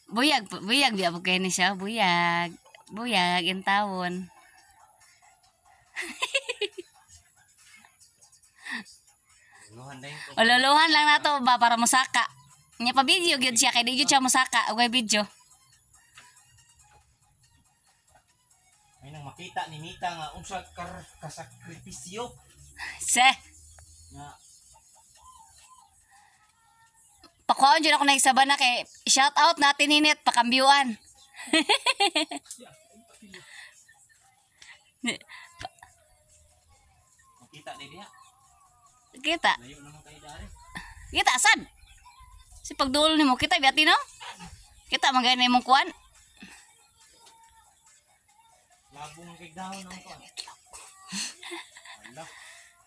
Buyag biya po kayo ni siya, buyag. Buyag in tawon. Ululuhan lang nato ba para musaka. Nya pa video gyud siya kay di gyud siya musaka, ugay video. May nang makita ni Mita nga unsa kasakripisyo Se, nga pakuan dyan ako na isaba na kay shout out natin init pakambyuan. makita ni diha. Kita. Layo naman kayo dari. Kita sad. Si pagdulo nimo kita biati no? Kita magana imong kuan. Labong kay dahon ang kon. Ala.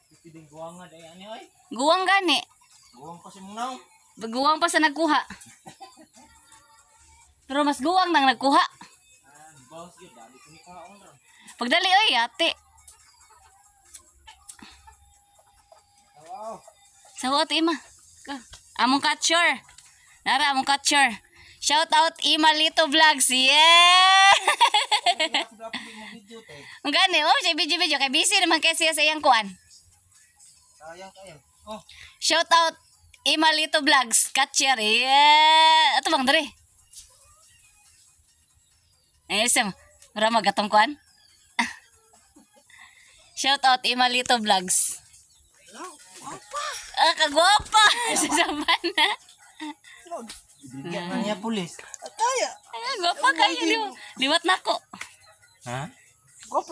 Pipiding guwanga day ani oy. Guwang gani. Guwang pa si mong Guwang pa sa nagkuha. Pero mas guwang nang nagkuha. boss yun dali ko ni kaon ra. Pagdali oy ate. Wow. Sawat ima. Among catcher. Nara among catcher. Shout out Ima Lito Vlogs. Yeah. Sudah pili mo video te. Ang gani oh, siya video kay busy naman kay siya sa iyang kuan. Sayang kayo. Oh, Shout out Ima Lito Vlogs, catcher. Yeah. Ato bang dere? Sem, mura magatong kuan. Shout out Ima Lito Vlogs. Ah, kagwapa sa Sabana. ibigyan na niya pulis. Kaya. Ay, gwapa kayo. Liwat na ko. Ha?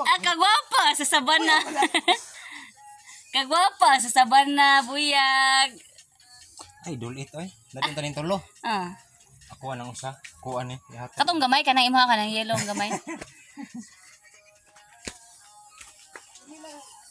Ah, kagwapa sa Sabana. Kagwapa sa Sabana, buyag. Ay, dulit oy. Dating tanin tulo. Ah. Ako nang usa. Kuan ni. Katong gamay ka na imuha ka ng yellow gamay.